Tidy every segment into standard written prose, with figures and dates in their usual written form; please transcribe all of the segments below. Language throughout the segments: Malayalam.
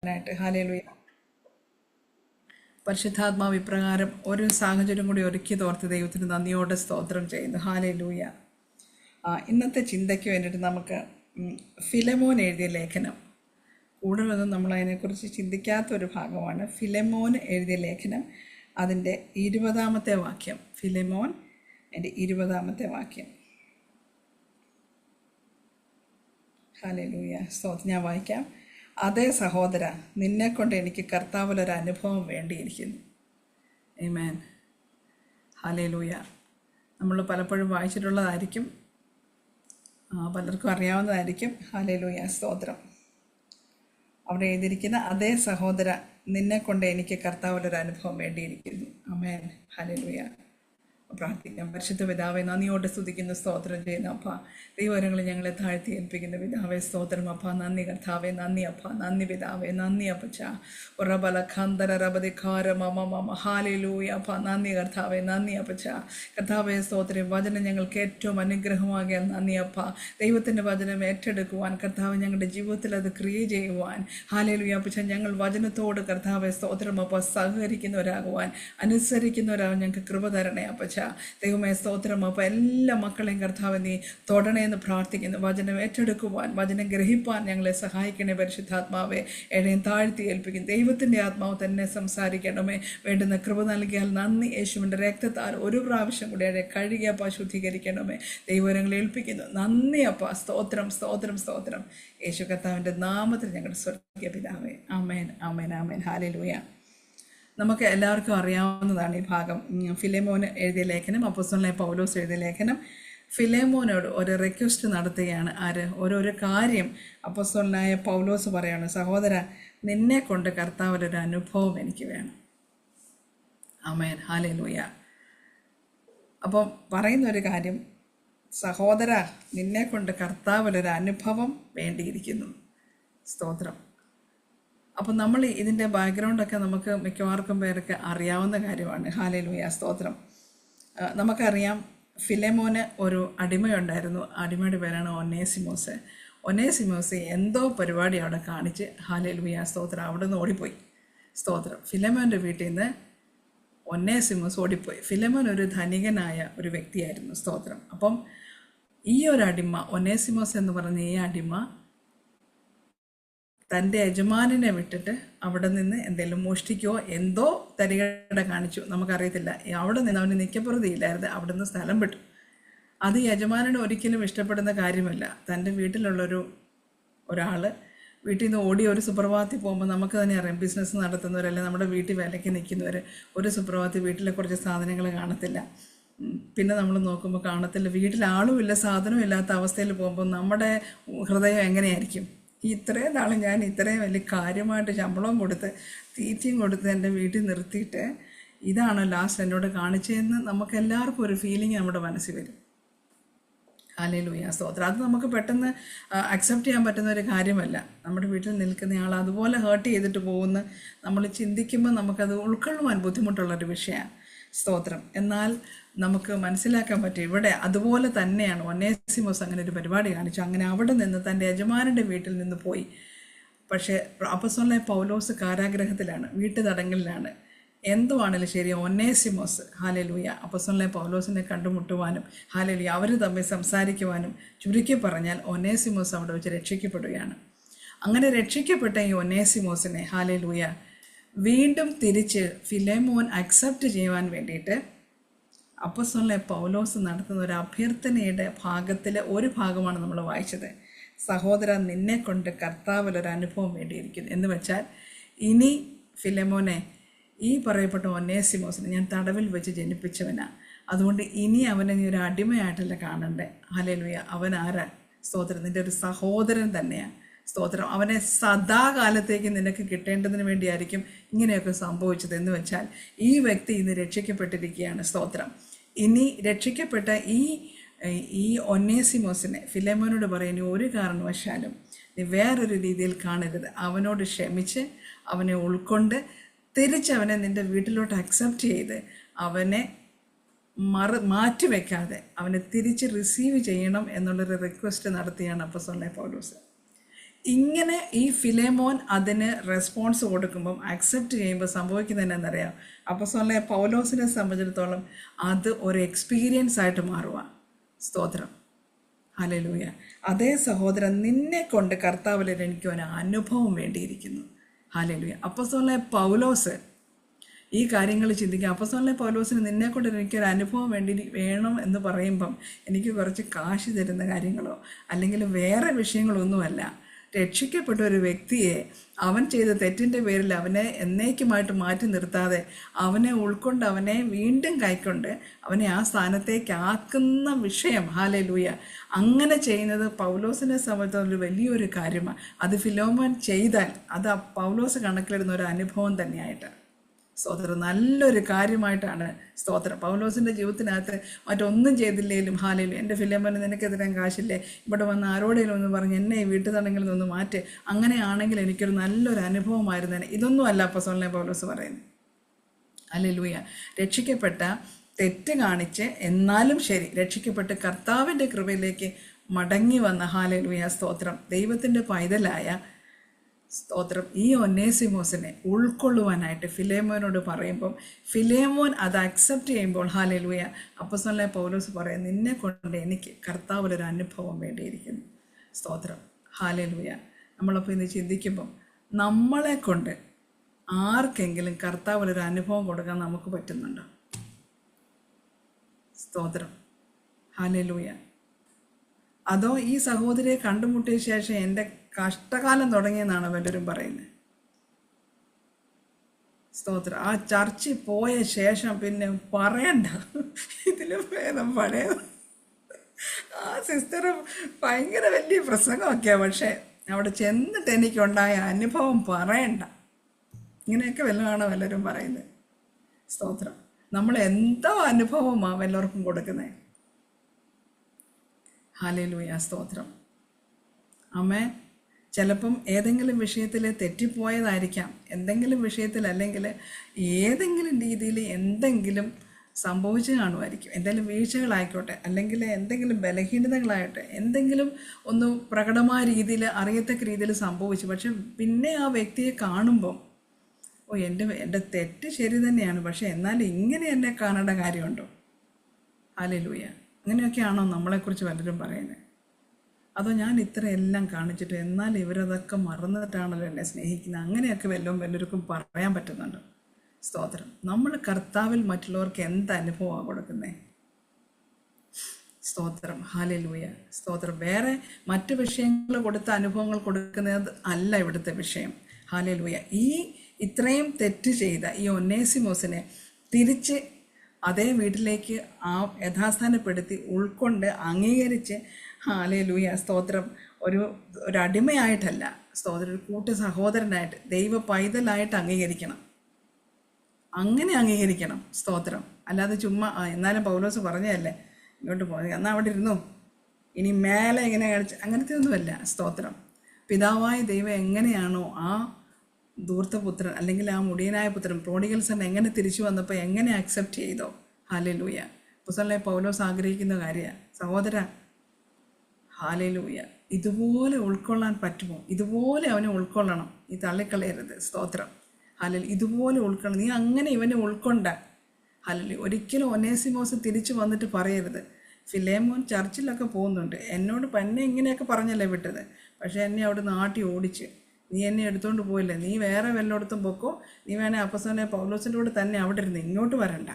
ായിട്ട് ഹല്ലേലൂയ. പരിശുദ്ധാത്മാവ് ഇപ്രകാരം ഒരു സാഹചര്യം കൂടി ഒരുക്കി തോർത്ത് ദൈവത്തിന് നന്ദിയോടെ സ്തോത്രം ചെയ്യുന്നു. ഹല്ലേലൂയ. ഇന്നത്തെ ചിന്തയ്ക്ക് വേണ്ടിയിട്ട് നമുക്ക് ഫിലെമോൻ എഴുതിയ ലേഖനം, കൂടുതലൊന്നും നമ്മൾ അതിനെക്കുറിച്ച് ചിന്തിക്കാത്തൊരു ഭാഗമാണ്. ഫിലെമോൻ എഴുതിയ ലേഖനം, അതിൻ്റെ 20-ാമത്തെ വാക്യം. ഫിലെമോൻ എൻ്റെ 20-ാമത്തെ വാക്യം. ഹല്ലേലൂയ. സ്തോത്രം. ഞാൻ വായിക്കാം. അതേ സഹോദര, നിന്നെക്കൊണ്ട് എനിക്ക് കർത്താവിലൊരു അനുഭവം വേണ്ടിയിരിക്കുന്നു. ആമേൻ. ഹല്ലേലൂയ. നമ്മൾ പലപ്പോഴും വായിച്ചിട്ടുള്ളതായിരിക്കും, പലർക്കും അറിയാവുന്നതായിരിക്കും. ഹല്ലേലൂയ. സ്തോത്രം. അവിടെ എഴുതിയിരിക്കുന്ന അതേ സഹോദര, നിന്നെക്കൊണ്ട് എനിക്ക് കർത്താവിലൊരു അനുഭവം വേണ്ടിയിരിക്കുന്നു. ആമേൻ. ഹല്ലേലൂയ. പ്രാർത്ഥിക്കാം. പരിശുദ്ധ പിതാവെ, നന്ദിയോടെ സ്തുതിക്കുന്ന സ്തോത്രം ചെയ്യുന്ന അപ്പ, ദൈവങ്ങൾ ഞങ്ങളെ താഴ്ത്തി ഏൽപ്പിക്കുന്ന പിതാവെ സ്തോത്രം അപ്പ. നന്ദി കർത്താവെ, നന്ദി അപ്പ, നന്ദി പിതാവെ, നന്ദി അപ്പച്ച. ഉറബല ഖന്തര റബദിഖാര മമ മമ. ഹല്ലേലൂയ അപ്പ. നന്ദി കർത്താവെ, നന്ദി അപ്പച്ച. കർത്താവെ സ്തോത്രം. വചനം ഞങ്ങൾക്ക് ഏറ്റവും അനുഗ്രഹമാകിയാൽ നന്ദി അപ്പ. ദൈവത്തിൻ്റെ വചനം ഏറ്റെടുക്കുവാൻ കർത്താവ് ഞങ്ങളുടെ ജീവിതത്തിൽ അത് ക്രിയ ചെയ്യുവാൻ, ഹല്ലേലൂയ അപ്പച്ച, ഞങ്ങൾ വചനത്തോട് കർത്താവെ സ്തോത്രം അപ്പ സഹകരിക്കുന്നവരാകുവാൻ, അനുസരിക്കുന്നവരാകുവാൻ ഞങ്ങൾക്ക് കൃപ തരണേ അപ്പച്ച. ദൈവമേ സ്തോത്രം അപ്പ. എല്ലാ മക്കളെയും കർത്താവ് നീ തൊടണേ എന്ന് പ്രാർത്ഥിക്കുന്നു. വചനം ഏറ്റെടുക്കുവാൻ, വചനം ഗ്രഹിപ്പാൻ ഞങ്ങളെ സഹായിക്കണേ പരിശുദ്ധാത്മാവെ. എഴയും താഴ്ത്തി ഏൽപ്പിക്കും. ദൈവത്തിൻ്റെ ആത്മാവ് തന്നെ സംസാരിക്കണമേ. വേണ്ടുന്ന കൃപ നൽകിയാൽ നന്ദി. യേശുവിൻ്റെ രക്തത്താൽ ഒരു പ്രാവശ്യം കൂടി അഴെ കഴുകിയപ്പ ശുദ്ധീകരിക്കണമേ. ദൈവങ്ങളെ ഏൽപ്പിക്കുന്നു. നന്ദി അപ്പ. സ്തോത്രം, സ്തോത്രം, സ്തോത്രം. യേശു കർത്താവിൻ്റെ നാമത്തിൽ ഞങ്ങളുടെ സ്വർഗ്ഗീയ പിതാവേ. ആമേൻ, ആമേൻ, ആമേൻ. ഹല്ലേലൂയ. നമുക്ക് എല്ലാവർക്കും അറിയാവുന്നതാണ് ഈ ഭാഗം. ഫിലെമോൻ എഴുതിയ ലേഖനം, അപ്പോസ്തലനായ പൗലോസ് എഴുതിയ ലേഖനം. ഫിലെമോനോട് ഒരു റിക്വസ്റ്റ് നടത്തുകയാണ്. ഓരോരോ കാര്യം അപ്പോസ്തലനായ പൗലോസ് പറയാണ്. സഹോദര, നിന്നെ കൊണ്ട് കർത്താവിലൊരു അനുഭവം എനിക്ക് വേണം. ആമേൻ. ഹല്ലേലൂയ. അപ്പം പറയുന്നൊരു കാര്യം, സഹോദര, നിന്നെ കൊണ്ട് കർത്താവിലൊരു അനുഭവം വേണ്ടിയിരിക്കുന്നു. സ്തോത്രം. അപ്പം നമ്മൾ ഇതിൻ്റെ ബാക്ക്ഗ്രൗണ്ടൊക്കെ നമുക്ക് മിക്കവാർക്കും പേർക്ക് അറിയാവുന്ന കാര്യമാണ്. ഹല്ലേലൂയ. സ്തോത്രം. നമുക്കറിയാം, ഫിലെമോന് ഒരു അടിമയുണ്ടായിരുന്നു. അടിമയുടെ പേരാണ് ഒനേസിമോസ്. ഒനേസിമോസ് എന്തോ പരിപാടി അവിടെ കാണിച്ച്, ഹല്ലേലൂയ സ്തോത്രം, അവിടെ നിന്ന് ഓടിപ്പോയി. സ്തോത്രം. ഫിലെമോൻ്റെ വീട്ടിൽ നിന്ന് ഒനേസിമോസ് ഓടിപ്പോയി. ഫിലെമോൻ ഒരു ധനികനായ ഒരു വ്യക്തിയായിരുന്നു. സ്തോത്രം. അപ്പം ഈ ഒരു അടിമ, ഒനേസിമോസ് എന്ന് പറഞ്ഞ ഈ അടിമ തൻ്റെ യജമാനെ വിട്ടിട്ട് അവിടെ നിന്ന് എന്തെങ്കിലും മോഷ്ടിക്കുകയോ എന്തോ തരികട കാണിച്ചു, നമുക്കറിയത്തില്ല. അവിടെ നിന്ന് അവന് നിൽക്കപ്പുറതിയില്ലായിരുന്നു, അവിടെ നിന്ന് സ്ഥലം വിട്ടു. അത് യജമാനന് ഒരിക്കലും ഇഷ്ടപ്പെടുന്ന കാര്യമല്ല. തൻ്റെ വീട്ടിലുള്ളൊരു ഒരാൾ വീട്ടിൽ നിന്ന് ഓടി ഒരു സുപ്രഭാതത്തിൽ പോകുമ്പോൾ നമുക്ക് തന്നെ അറിയാം, ബിസിനസ് നടത്തുന്നവരല്ല, നമ്മുടെ വീട്ടിൽ വിലയ്ക്ക് നിൽക്കുന്നവർ ഒരു സുപ്രഭാതത്തിൽ വീട്ടിലെ കുറച്ച് സാധനങ്ങൾ കാണത്തില്ല. പിന്നെ നമ്മൾ നോക്കുമ്പോൾ കാണത്തില്ല. വീട്ടിൽ ആളുമില്ല, സാധനവും ഇല്ലാത്ത അവസ്ഥയിൽ പോകുമ്പോൾ നമ്മുടെ ഹൃദയം എങ്ങനെയായിരിക്കും? ഇത്രയും നാൾ ഞാൻ ഇത്രയും വലിയ കാര്യമായിട്ട് ശമ്പളവും കൊടുത്ത് തീറ്റയും കൊടുത്ത് എൻ്റെ വീട്ടിൽ നിർത്തിയിട്ട് ഇതാണോ ലാസ്റ്റ് എന്നോട് കാണിച്ചതെന്ന് നമുക്ക് എല്ലാവർക്കും ഒരു ഫീലിംഗ് നമ്മുടെ മനസ്സിൽ വരും. ഹല്ലേലൂയ. സ്തോത്രം. അത് നമുക്ക് പെട്ടെന്ന് അക്സെപ്റ്റ് ചെയ്യാൻ പറ്റുന്ന ഒരു കാര്യമല്ല. നമ്മുടെ വീട്ടിൽ നിൽക്കുന്ന ആൾ അതുപോലെ ഹേർട്ട് ചെയ്തിട്ട് പോകുന്ന നമ്മൾ ചിന്തിക്കുമ്പോൾ നമുക്കത് ഉൾക്കൊള്ളുവാൻ ബുദ്ധിമുട്ടുള്ളൊരു വിഷയമാണ്. സ്തോത്രം. എന്നാൽ നമുക്ക് മനസ്സിലാക്കാൻ പറ്റും, ഇവിടെ അതുപോലെ തന്നെയാണ്. ഒനേസിമോസ് അങ്ങനെ ഒരു പരിപാടി കാണിച്ചു. അങ്ങനെ അവിടെ നിന്ന് തൻ്റെ യജമാനൻ്റെ വീട്ടിൽ നിന്ന് പോയി. പക്ഷേ അപ്പോസ്തലനായ പൗലോസ് കാരാഗ്രഹത്തിലാണ്, വീട്ടുതടങ്കലിലാണ്. എന്തോ ആണെങ്കിലും ശരി, ഒനേസിമോസ്, ഹല്ലേലൂയ, അപ്പോസ്തലനായ പൗലോസിനെ കണ്ടുമുട്ടുവാനും, ഹല്ലേലൂയ, അവർ തമ്മിൽ സംസാരിക്കുവാനും, ചുരുക്കി പറഞ്ഞാൽ ഒനേസിമോസ് അവിടെ വെച്ച് രക്ഷിക്കപ്പെടുകയാണ്. അങ്ങനെ രക്ഷിക്കപ്പെട്ട ഈ ഒനേസിമോസിനെ, ഹല്ലേലൂയ, വീണ്ടും തിരിച്ച് ഫിലെമോൻ അക്സെപ്റ്റ് ചെയ്യുവാൻ വേണ്ടിയിട്ട് അപ്പോസ്തലനായ പൗലോസ് നടത്തുന്ന ഒരു അഭ്യർത്ഥനയുടെ ഭാഗത്തിലെ ഒരു ഭാഗമാണ് നമ്മൾ വായിച്ചത്. സഹോദര, നിന്നെ കൊണ്ട് കർത്താവിലൊരു അനുഭവം വേണ്ടിയിരിക്കുന്നു എന്ന് വെച്ചാൽ, ഇനി ഫിലെമോനെ, ഈ പറയപ്പെട്ട ഒനേസിമോസിനെ ഞാൻ തടവിൽ വെച്ച് ജനിപ്പിച്ചവനാണ്. അതുകൊണ്ട് ഇനി അവനെ നീ ഒരു അടിമയായിട്ടല്ല കാണണ്ടേ. ഹല്ലേലൂയ. അവൻ ആരാ? സ്തോത്രം, നിൻ്റെ ഒരു സഹോദരൻ തന്നെയാണ്. സ്തോത്രം. അവനെ സദാകാലത്തേക്ക് നിനക്ക് കിട്ടേണ്ടതിന് വേണ്ടിയായിരിക്കും ഇങ്ങനെയൊക്കെ സംഭവിച്ചത് എന്ന് വെച്ചാൽ, ഈ വ്യക്തി ഇന്ന് രക്ഷിക്കപ്പെട്ടിരിക്കുകയാണ്. സ്തോത്രം. ഇനി രക്ഷിക്കപ്പെട്ട ഈ ഒനേസിമോസിനെ ഫിലെമോനോട് പറയുന്നു, ഒരു കാരണവശാലും നീ വേറൊരു രീതിയിൽ കാണരുത്. അവനോട് ക്ഷമിച്ച് അവനെ ഉൾക്കൊണ്ട് തിരിച്ചവനെ നിൻ്റെ വീട്ടിലോട്ട് അക്സെപ്റ്റ് ചെയ്ത് അവനെ മാറ്റിവെക്കാതെ അവനെ തിരിച്ച് റിസീവ് ചെയ്യണം എന്നുള്ളൊരു റിക്വസ്റ്റ് നടത്തിയാണ് അപ്പോസ്തലനായ പൗലോസ്. ഇങ്ങനെ ഈ ഫിലേമോൻ അതിന് റെസ്പോൺസ് കൊടുക്കുമ്പം അക്സെപ്റ്റ് ചെയ്യുമ്പോൾ സംഭവിക്കുന്നത് എന്നറിയാം, അപ്പോസ്തലനായ പൗലോസിനെ സംബന്ധിച്ചിടത്തോളം അത് ഒരു എക്സ്പീരിയൻസ് ആയിട്ട് മാറുക. സ്തോത്രം, ഹല്ലേലൂയ. അതേ സഹോദരൻ, നിന്നെ കൊണ്ട് കർത്താവിൽ എനിക്ക് ഒരു അനുഭവം വേണ്ടിയിരിക്കുന്നു. ഹല്ലേലൂയ. അപ്പോസ്തലനായ പൗലോസ് ഈ കാര്യങ്ങൾ ചിന്തിക്കുക. അപ്പോസ്തലനായ പൗലോസിന് നിന്നെക്കൊണ്ട് എനിക്കൊരു അനുഭവം വേണം എന്ന് പറയുമ്പം എനിക്ക് കുറച്ച് കാശ് തരുന്ന കാര്യങ്ങളോ അല്ലെങ്കിൽ വേറെ വിഷയങ്ങളൊന്നുമല്ല. രക്ഷിക്കപ്പെട്ട ഒരു വ്യക്തിയെ അവൻ ചെയ്ത തെറ്റിൻ്റെ പേരിൽ അവനെ എന്നേക്കുമായിട്ട് മാറ്റി നിർത്താതെ അവനെ ഉൾക്കൊണ്ട് അവനെ വീണ്ടും കൈക്കൊണ്ട് അവനെ ആ സ്ഥാനത്തേക്ക് ആക്കുന്ന വിഷയം. ഹല്ലേലൂയ. അങ്ങനെ ചെയ്യുന്നത് പൗലോസിനെ സംബന്ധിച്ചുള്ള വലിയൊരു കാര്യമാണ്. അത് ഫിലോമോൻ ചെയ്താൽ അത് പൗലോസ് കണക്കിലിടുന്ന ഒരു അനുഭവം തന്നെയായിട്ട്. സ്തോത്രം, നല്ലൊരു കാര്യമായിട്ടാണ്. സ്തോത്രം, പൗലോസിൻ്റെ ജീവിതത്തിനകത്ത് മറ്റൊന്നും ചെയ്തില്ലേലും ഹല്ലേലൂയ, എൻ്റെ ഫിലോമോന് നിനക്ക് തരാൻ കാശില്ലേ, ഇവിടെ വന്ന് ആരോടെങ്കിലും ഒന്ന് പറഞ്ഞ് എന്നെ ഈ വീട്ടുതടങ്കിൽ നിന്ന് മാറ്റ്, അങ്ങനെയാണെങ്കിൽ എനിക്കൊരു നല്ലൊരു അനുഭവമായിരുന്നേനെ. ഇതൊന്നും അല്ല അപ്പോസ്തലനായ പൗലോസ് പറയുന്നത്. ഹല്ലേലൂയ. രക്ഷിക്കപ്പെട്ട, തെറ്റ് കാണിച്ച് എന്നാലും ശരി രക്ഷിക്കപ്പെട്ട് കർത്താവിൻ്റെ കൃപയിലേക്ക് മടങ്ങി വന്ന, ഹല്ലേലൂയ, സ്തോത്രം, ദൈവത്തിൻ്റെ പൈതലായ, സ്തോത്രം, ഈ ഒന്നേസിമോസിനെ ഉൾക്കൊള്ളുവാനായിട്ട് ഫിലേമോനോട് പറയുമ്പം ഫിലേമോൻ അത് അക്സെപ്റ്റ് ചെയ്യുമ്പോൾ, ഹല്ലേലൂയ, അപ്പോസ്തലനായ പൗലോസ് പറയും, നിന്നെ കൊണ്ട് എനിക്ക് കർത്താവിലൊരു അനുഭവം വേണ്ടിയിരിക്കുന്നു. സ്തോത്രം, ഹല്ലേലൂയ. നമ്മളപ്പോൾ ഇന്ന് ചിന്തിക്കുമ്പം നമ്മളെ കൊണ്ട് ആർക്കെങ്കിലും കർത്താവിലൊരു അനുഭവം കൊടുക്കാൻ നമുക്ക് പറ്റുന്നുണ്ടോ? സ്തോത്രം, ഹല്ലേലൂയ. അതോ ഈ സഹോദരിയെ കണ്ടുമുട്ടിയ ശേഷം എൻ്റെ കഷ്ടകാലം തുടങ്ങിയെന്നാണ് വല്ലവരും പറയുന്നത്. സ്തോത്രം, ആ ചർച്ചിൽ പോയ ശേഷം പിന്നെ പറയണ്ട, ഇതിലും ഭേദം പഴയ ആ സിസ്റ്റർ ഭയങ്കര വലിയ പ്രസംഗമൊക്കെയാണ്, പക്ഷേ അവിടെ ചെന്നിട്ട് എനിക്കുണ്ടായ അനുഭവം പറയണ്ട. ഇങ്ങനെയൊക്കെ വല്ലതാണോ വല്ലവരും പറയുന്നത്? സ്തോത്രം, നമ്മൾ എന്തോ അനുഭവമാണ് വല്ലവർക്കും കൊടുക്കുന്നത്. ഹല്ലേലൂയ, സ്തോത്രം, ആമേൻ. ചിലപ്പം ഏതെങ്കിലും വിഷയത്തിൽ തെറ്റിപ്പോയതായിരിക്കാം, എന്തെങ്കിലും വിഷയത്തിൽ അല്ലെങ്കിൽ ഏതെങ്കിലും രീതിയിൽ എന്തെങ്കിലും സംഭവിച്ചു കാണുമായിരിക്കും. എന്തെങ്കിലും വീഴ്ചകളായിക്കോട്ടെ, അല്ലെങ്കിൽ എന്തെങ്കിലും ബലഹീനതകളായിട്ട് എന്തെങ്കിലും ഒന്ന് പ്രകടമായ രീതിയിൽ അറിയത്തക്ക രീതിയിൽ സംഭവിച്ചു. പക്ഷെ പിന്നെ ആ വ്യക്തിയെ കാണുമ്പം എൻ്റെ തെറ്റ് ശരി തന്നെയാണ്, പക്ഷെ എന്നാൽ ഇങ്ങനെ എന്നെ കാണേണ്ട കാര്യമുണ്ടോ? ഹല്ലേലൂയ. അങ്ങനെയൊക്കെയാണോ നമ്മളെക്കുറിച്ച് പലരും പറയുന്നത്? അതോ ഞാൻ ഇത്രയെല്ലാം കാണിച്ചിട്ട് എന്നാൽ ഇവരതൊക്കെ മറന്നിട്ടാണല്ലോ എന്നെ സ്നേഹിക്കുന്നത്, അങ്ങനെയൊക്കെ വല്ലവർക്കും പറയാൻ പറ്റുന്നുണ്ട്? സ്തോത്രം, നമ്മൾ കർത്താവിൽ മറ്റുള്ളവർക്ക് എന്ത് അനുഭവമാണ് കൊടുക്കുന്നത്? സ്തോത്രം, ഹല്ലേലൂയ, സ്തോത്രം. വേറെ മറ്റ് വിഷയങ്ങൾ കൊടുത്ത അനുഭവങ്ങൾ കൊടുക്കുന്നത് അല്ല ഇവിടുത്തെ വിഷയം. ഹല്ലേലൂയ. ഈ ഇത്രയും തെറ്റ് ചെയ്ത ഈ ഒന്നേസിമോസിനെ തിരിച്ച് അതേ വീട്ടിലേക്ക് ആ യഥാസ്ഥാനപ്പെടുത്തി ഉൾക്കൊണ്ട് അംഗീകരിച്ച്, ഹല്ലേലൂയ, സ്തോത്രം, ഒരു അടിമയായിട്ടല്ല, സ്തോത്രം, ഒരു കൂട്ടു സഹോദരനായിട്ട് ദൈവ പൈതലായിട്ട് അംഗീകരിക്കണം. അങ്ങനെ അംഗീകരിക്കണം. സ്തോത്രം. അല്ലാതെ ചുമ്മാ എന്നാലും പൗലോസ് പറഞ്ഞതല്ലേ ഇങ്ങോട്ട് പോകുന്നത്, എന്നാൽ അവിടെ ഇരുന്നു, ഇനി മേലെ എങ്ങനെ കഴിച്ച്, അങ്ങനത്തെ ഒന്നുമല്ല. സ്തോത്രം, പിതാവായ ദൈവം എങ്ങനെയാണോ ആ ധൂർത്തപുത്രൻ അല്ലെങ്കിൽ ആ മുടിയനായ പുത്രൻ പ്രോഡിഗൽ സൺ എങ്ങനെ തിരിച്ചു വന്നപ്പോൾ എങ്ങനെ അക്സെപ്റ്റ് ചെയ്തോ, ഹല്ലേലൂയ, അപ്പോസ്തലനായ പൗലോസ് ആഗ്രഹിക്കുന്ന കാര്യമാണ്. സഹോദര, ഹല്ലേലൂയ, ഇതുപോലെ ഉൾക്കൊള്ളാൻ പറ്റുമോ? ഇതുപോലെ അവനെ ഉൾക്കൊള്ളണം, ഈ തള്ളിക്കളയരുത്. സ്തോത്രം, ഹല്ലേലൂയ, ഇതുപോലെ ഉൾക്കൊള്ളണം. നീ അങ്ങനെ ഇവനെ ഉൾക്കൊണ്ട, ഹല്ലേലൂയ. ഒരിക്കലും ഒനേസിമോസ് തിരിച്ചു വന്നിട്ട് പറയരുത്, ഫിലേമോൻ ചർച്ചിലൊക്കെ പോകുന്നുണ്ട്, എന്നോട് എന്നെ ഇങ്ങനെയൊക്കെ പറഞ്ഞല്ലേ വിട്ടത്, പക്ഷേ എന്നെ അവിടെ നാട്ടി ഓടിച്ച്, നീ എന്നെ എടുത്തുകൊണ്ട് പോയില്ലേ, നീ വേറെ വല്ലയിടത്തും പൊക്കോ, നീ വേണേ അപ്പോസ്തലനായ പൗലോസിൻ്റെ കൂടെ തന്നെ അവിടെ ഇരുന്ന്, ഇങ്ങോട്ട് വരണ്ട.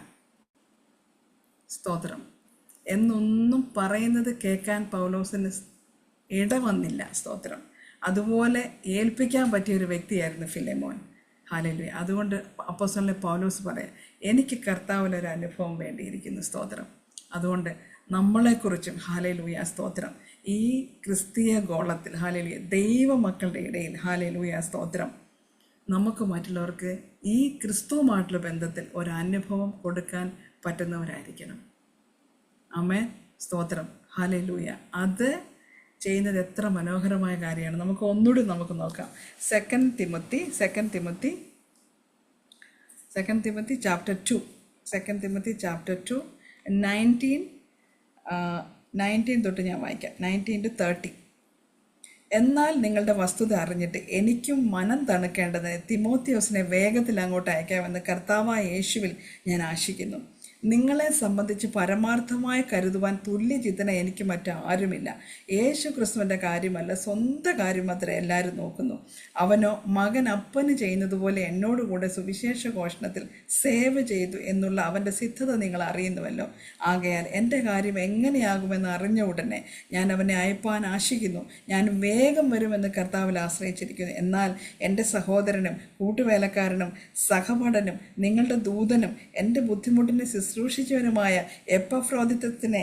സ്തോത്രം, എന്നൊന്നും പറയുന്നത് കേൾക്കാൻ പൗലോസിന് ഇടവന്നില്ല. സ്തോത്രം, അതുപോലെ ഏൽപ്പിക്കാൻ പറ്റിയൊരു വ്യക്തിയായിരുന്നു ഫിലേമോൻ. ഹല്ലേലൂയ. അതുകൊണ്ട് അപ്പോസ്തലനായ പൗലോസ് പറയാം, എനിക്ക് കർത്താവിലൊരു അനുഭവം വേണ്ടിയിരിക്കുന്നു. സ്തോത്രം. അതുകൊണ്ട് നമ്മളെക്കുറിച്ചും, ഹല്ലേലൂയ, സ്തോത്രം, ഈ ക്രിസ്തീയ ഗോളത്തിൽ, ഹല്ലേലൂയ, ദൈവമക്കളുടെ ഇടയിൽ, ഹല്ലേലൂയ, സ്തോത്രം, നമുക്ക് മറ്റുള്ളവർക്ക് ഈ ക്രിസ്തുവുമായിട്ടുള്ള ബന്ധത്തിൽ ഒരനുഭവം കൊടുക്കാൻ പറ്റുന്നവരായിരിക്കണം. ആമേൻ, സ്തോത്രം, ഹല്ലേലൂയ. അത് ചെയ്യുന്നത് എത്ര മനോഹരമായ കാര്യമാണ്. നമുക്ക് ഒന്നുകൂടി നമുക്ക് നോക്കാം. Second Timothy chapter 2, second Timothy chapter 2 19 തൊട്ട് ഞാൻ വായിക്കാം, 19 to 30. എന്നാൽ നിങ്ങളുടെ വസ്തുത അറിഞ്ഞിട്ട് എനിക്കും മനം തണുക്കേണ്ടതിന് തിമോത്തിയോസിനെ വേഗത്തിൽ അങ്ങോട്ട് അയക്കാമെന്ന് കർത്താവായ യേശുവിൽ ഞാൻ ആശിക്കുന്നു. നിങ്ങളെ സംബന്ധിച്ച് പരമാർത്ഥമായി കരുതുവാൻ തുല്യചിത്തന എനിക്ക് മറ്റാരുമില്ല. യേശു ക്രിസ്തുവിൻ്റെ കാര്യമല്ല, സ്വന്തം കാര്യം മാത്രമേ എല്ലാവരും നോക്കുന്നു. അവനോ മകൻ അപ്പന് ചെയ്യുന്നത് പോലെ എന്നോടുകൂടെ സുവിശേഷ ഘോഷണത്തിൽ സേവ ചെയ്തു എന്നുള്ള അവൻ്റെ സിദ്ധത നിങ്ങൾ അറിയുന്നുവല്ലോ. ആകയാൽ എൻ്റെ കാര്യം എങ്ങനെയാകുമെന്ന് അറിഞ്ഞ ഉടനെ ഞാൻ അവനെ അയപ്പാൻ ആശിക്കുന്നു. ഞാൻ വേഗം വരുമെന്ന് കർത്താവിൽ ആശ്രയിച്ചിരിക്കുന്നു. എന്നാൽ എൻ്റെ സഹോദരനും കൂട്ടുവേലക്കാരനും സഹപഠനും നിങ്ങളുടെ ദൂതനും എൻ്റെ ബുദ്ധിമുട്ടിനെ ശുശ്രൂഷിച്ചവനുമായ എപ്പഫ്രോദിത്തത്തിനെ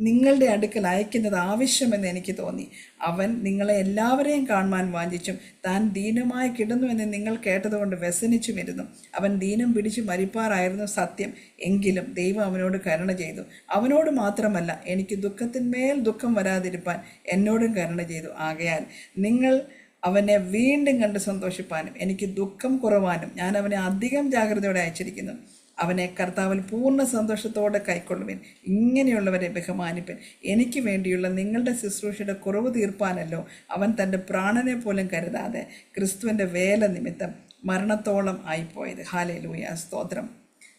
നിങ്ങളുടെ അടുക്കൽ അയക്കുന്നത് ആവശ്യമെന്ന് എനിക്ക് തോന്നി. അവൻ നിങ്ങളെ എല്ലാവരെയും കാണുവാൻ വാഞ്ചിച്ചും താൻ ദീനമായി കിടന്നുവെന്ന് നിങ്ങൾ കേട്ടതുകൊണ്ട് വ്യസനിച്ചുമിരുന്നു. അവൻ ദീനം പിടിച്ചു മരിപ്പാറായിരുന്നു സത്യം. എങ്കിലും ദൈവം അവനോട് കരുണ ചെയ്തു. അവനോട് മാത്രമല്ല, എനിക്ക് ദുഃഖത്തിന്മേൽ ദുഃഖം വരാതിരിപ്പാൻ എന്നോടും കരുണ ചെയ്തു. ആകയാൽ നിങ്ങൾ അവനെ വീണ്ടും കണ്ട് സന്തോഷിപ്പാനും എനിക്ക് ദുഃഖം കുറവാനും ഞാൻ അവനെ അധികം ജാഗ്രതയോടെ അയച്ചിരിക്കുന്നു. അവനെ കർത്താവിൽ പൂർണ്ണ സന്തോഷത്തോടെ കൈക്കൊള്ളുവിൻ. ഇങ്ങനെയുള്ളവരെ ബഹുമാനിപ്പൻ. എനിക്ക് വേണ്ടിയുള്ള നിങ്ങളുടെ ശുശ്രൂഷയുടെ കുറവ് തീർപ്പാനല്ലോ അവൻ തൻ്റെ പ്രാണനെ പോലും കരുതാതെ ക്രിസ്തുവിൻ്റെ വേല നിമിത്തം മരണത്തോളം ആയിപ്പോയത്. ഹല്ലേലൂയ, സ്തോത്രം.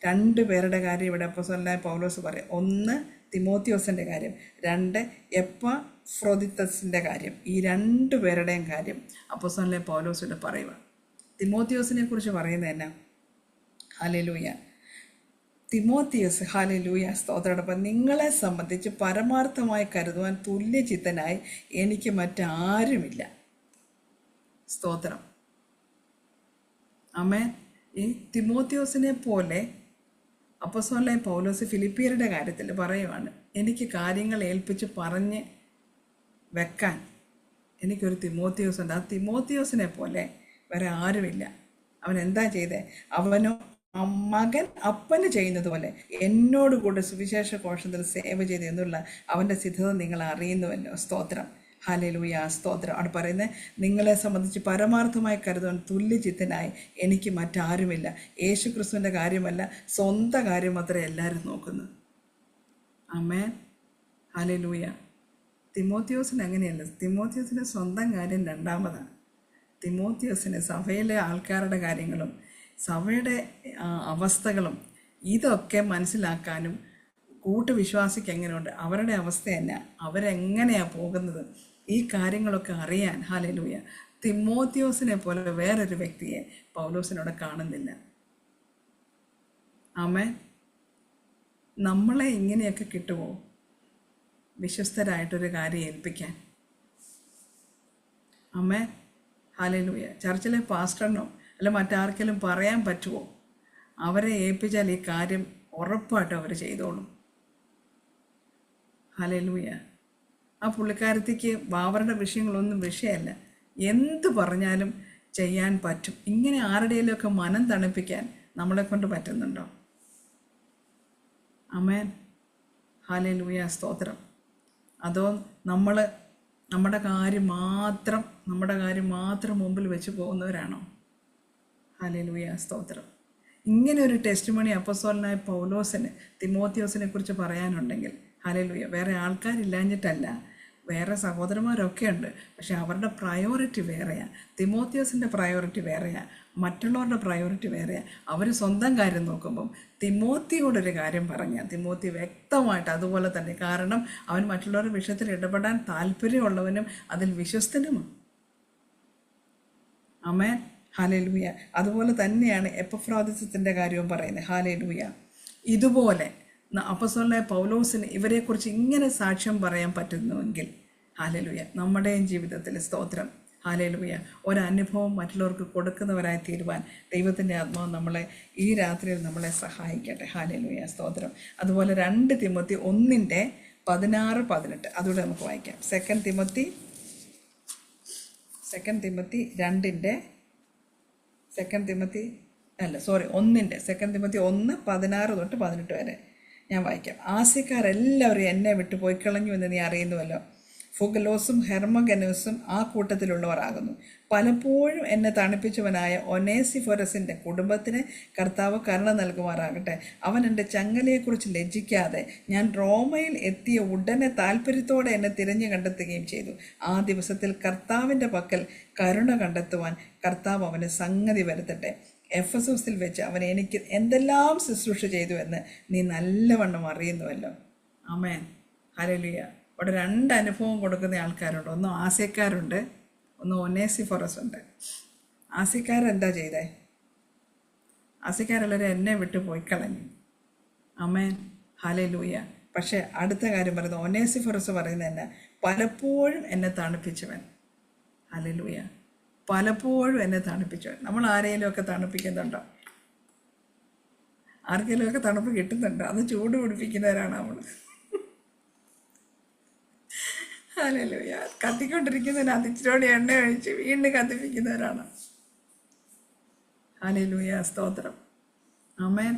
2 പേരുടെ കാര്യം ഇവിടെ അപ്പോസ്തലനായ പൗലോസ് പറയും. 1 തിമോത്തിയോസിൻ്റെ കാര്യം, 2 എപ്പഫ്രോദിത്തസിൻ്റെ കാര്യം. ഈ 2 പേരുടെയും കാര്യം അപ്പോസ്തലനായ പൗലോസ് ഇവിടെ പറയുക. തിമോത്തിയോസിനെ കുറിച്ച് പറയുന്നത് എന്നാ? ഹല്ലേലൂയ, തിമോത്തിയോസ്, ഹല്ലേലൂയ, സ്തോത്രത്തോടൊപ്പം നിങ്ങളെ സംബന്ധിച്ച് പരമാർത്ഥമായി കരുതുവാൻ തുല്യചിത്തനായി എനിക്ക് മറ്റാരുമില്ല. സ്തോത്രം. ആമേൻ. ഈ തിമോത്തിയോസിനെ പോലെ അപ്പോസ്തലനായ പൗലോസ് ഫിലിപ്പിയരുടെ കാര്യത്തിൽ പറയുവാണ്, എനിക്ക് കാര്യങ്ങൾ ഏൽപ്പിച്ച് പറഞ്ഞ് വെക്കാൻ എനിക്കൊരു തിമോത്തിയോസ് ഉണ്ട്. ആ തിമോത്തിയോസിനെ പോലെ വേറെ ആരുമില്ല. അവൻ എന്താ ചെയ്തേ? അവനോ മകൻ അപ്പന് ചെയ്യുന്നത് പോലെ എന്നോടുകൂടെ സുവിശേഷ ഘോഷത്തിൽ സേവ ചെയ്തു എന്നുള്ള അവൻ്റെ സിദ്ധത നിങ്ങൾ അറിയുന്നുവല്ലോ. സ്തോത്രം. ഹല്ലേലൂയ, സ്തോത്രം. അവിടെ പറയുന്നത്, നിങ്ങളെ സംബന്ധിച്ച് പരമാർത്ഥമായി കരുതാൻ തുല്യചിത്തനായി എനിക്ക് മറ്റാരുമില്ല. യേശു ക്രിസ്തുവിൻ്റെ കാര്യമല്ല, സ്വന്തം കാര്യം മാത്രമേ എല്ലാവരും നോക്കുന്നു. ആമേൻ, ഹല്ലേലൂയ. തിമോത്തിയോസിന് അങ്ങനെയല്ല. തിമോത്തിയോസിന് സ്വന്തം കാര്യം രണ്ടാമതാണ്. തിമോത്തിയോസിന് സഭയിലെ ആൾക്കാരുടെ കാര്യങ്ങളും സഭയുടെ അവസ്ഥകളും ഇതൊക്കെ മനസ്സിലാക്കാനും കൂട്ടുവിശ്വാസിക്ക് എങ്ങനെയുണ്ട്, അവരുടെ അവസ്ഥ എന്നാ, അവരെങ്ങനെയാണ് പോകുന്നത്, ഈ കാര്യങ്ങളൊക്കെ അറിയാൻ ഹല്ലേലൂയ തിമോത്തിയോസിനെ പോലെ വേറൊരു വ്യക്തിയെ പൗലോസിനോട് കാണുന്നില്ല. ആമേൻ. നമ്മളെ ഇങ്ങനെയൊക്കെ കിട്ടുമോ വിശ്വസ്തരായിട്ടൊരു കാര്യം ഏൽപ്പിക്കാൻ? ആമേൻ, ഹല്ലേലൂയ. ചർച്ചിലെ പാസ്റ്ററിനോ അല്ല മറ്റാർക്കെങ്കിലും പറയാൻ പറ്റുമോ? അവരെ ഏൽപ്പിച്ചാൽ ഈ കാര്യം ഉറപ്പായിട്ടും അവർ ചെയ്തോളും. ഹല്ലേലൂയ. ആ പുള്ളിക്കാരത്തിക്ക് അവരുടെ വിഷയങ്ങളൊന്നും വിഷയമല്ല, എന്ത് പറഞ്ഞാലും ചെയ്യാൻ പറ്റും. ഇങ്ങനെ ആരുടെയിലൊക്കെ മനം തണുപ്പിക്കാൻ നമ്മളെ കൊണ്ട് പറ്റുന്നുണ്ടോ? ആമേൻ, ഹല്ലേലൂയ, സ്തോത്രം. അതോ നമ്മൾ നമ്മുടെ കാര്യം മാത്രം മുമ്പിൽ വെച്ച് പോകുന്നവരാണോ? ഹല്ലേലൂയ, സ്തോത്രം. ഇങ്ങനെ ഒരു ടെസ്റ്റിമണി അപ്പോസ്തലനായ പൗലോസിന് തിമോത്തിയോസിനെ കുറിച്ച് പറയാനുണ്ടെങ്കിൽ ഹല്ലേലൂയ, വേറെ ആൾക്കാരില്ലാഞ്ഞിട്ടല്ല, വേറെ സഹോദരന്മാരൊക്കെ ഉണ്ട്. പക്ഷെ അവരുടെ പ്രയോറിറ്റി വേറെയാണ്. തിമോത്തിയോസിൻ്റെ പ്രയോറിറ്റി വേറെയാണ്, മറ്റുള്ളവരുടെ പ്രയോറിറ്റി വേറെയാണ്. അവർ സ്വന്തം കാര്യം നോക്കുമ്പം തിമോത്തിയോടൊരു കാര്യം പറഞ്ഞാൽ തിമോത്തി വ്യക്തമായിട്ട് അതുപോലെ തന്നെ, കാരണം അവൻ മറ്റുള്ളവരുടെ വിഷയത്തിൽ ഇടപെടാൻ താല്പര്യമുള്ളവനും അതിൽ വിശ്വസ്തനുമാണ്. ആമേൻ, ഹല്ലേലൂയ. അതുപോലെ തന്നെയാണ് എപ്പഫ്രോദിത്തത്തിൻ്റെ കാര്യവും പറയുന്നത്. ഹല്ലേലൂയ. ഇതുപോലെ അപ്പോസ്തലനായ പൗലോസിന് ഇവരെക്കുറിച്ച് ഇങ്ങനെ സാക്ഷ്യം പറയാൻ പറ്റുന്നുവെങ്കിൽ ഹല്ലേലൂയ നമ്മുടെയും ജീവിതത്തിൽ സ്തോത്രം. ഹല്ലേലൂയ. ഒരനുഭവം മറ്റുള്ളവർക്ക് കൊടുക്കുന്നവരായി തീരുവാൻ ദൈവത്തിൻ്റെ ആത്മാവ് നമ്മളെ ഈ രാത്രിയിൽ നമ്മളെ സഹായിക്കട്ടെ. ഹല്ലേലൂയ, സ്തോത്രം. അതുപോലെ 2 തിമോത്തി 1:16-18 അതുകൂടെ നമുക്ക് വായിക്കാം. 2 തിമോത്തി 1:16-18 വരെ ഞാൻ വായിക്കാം. ആസ്യക്കാരെല്ലാവരും എന്നെ വിട്ടു പോയി കളഞ്ഞു എന്ന് നീ അറിയുന്നുവല്ലോ. ഫുഗലോസും ഹെർമഗനോസും ആ കൂട്ടത്തിലുള്ളവർ ആകുന്നു. പലപ്പോഴും എന്നെ തണുപ്പിച്ചവനായ ഒനേസിഫൊരസിൻ്റെ കുടുംബത്തിന് കർത്താവ് കരുണ നൽകുമാറാകട്ടെ. അവൻ എൻ്റെ ചങ്ങലയെക്കുറിച്ച് ലജ്ജിക്കാതെ ഞാൻ റോമയിൽ എത്തിയ ഉടനെ താല്പര്യത്തോടെ എന്നെ തിരഞ്ഞു കണ്ടെത്തുകയും ചെയ്തു. ആ ദിവസത്തിൽ കർത്താവിൻ്റെ പക്കൽ കരുണ കണ്ടെത്തുവാൻ കർത്താവ് അവന് സംഗതി വരുത്തട്ടെ. എഫെസോസിൽ വെച്ച് അവൻ എനിക്ക് എന്തെല്ലാം ശുശ്രൂഷ ചെയ്തു എന്ന് നീ നല്ലവണ്ണം അറിയുന്നുവല്ലോ. ആമേൻ, ഹല്ലേലൂയ. ഇവിടെ 2 അനുഭവം കൊടുക്കുന്ന ആൾക്കാരുണ്ട്. ഒന്ന് ആസ്യക്കാരുണ്ട്, ഒന്ന് ഒനേസിഫൊറസ് ഉണ്ട്. ആസ്യക്കാരെന്താ ചെയ്തേ? ആസ്യക്കാരെല്ലാവരും എന്നെ വിട്ടു പോയി കളഞ്ഞു. ആമേൻ, ഹല്ലേലൂയ. പക്ഷേ അടുത്ത കാര്യം പറയുന്നത് ഒനേസിഫൊറസ് പറയുന്നത് തന്നെ പലപ്പോഴും എന്നെ തണുപ്പിച്ചവൻ. ഹല്ലേലൂയ. പലപ്പോഴും എന്നെ തണുപ്പിച്ചവൻ. നമ്മൾ ആരെങ്കിലുമൊക്കെ തണുപ്പിക്കുന്നുണ്ടോ? ആർക്കെങ്കിലുമൊക്കെ തണുപ്പ് കിട്ടുന്നുണ്ടോ? അത് ചൂട് പിടിപ്പിക്കുന്നവരാണ് നമ്മൾ. ഹല്ലേലൂയ. കത്തിക്കൊണ്ടിരിക്കുന്നതിന് അതിച്ചിരോടെ എണ്ണ ഒഴിച്ച് വീണ്ടും കത്തിപ്പിക്കുന്നവരാണ്. ഹല്ലേലൂയ, സ്തോത്രം. ആമേൻ.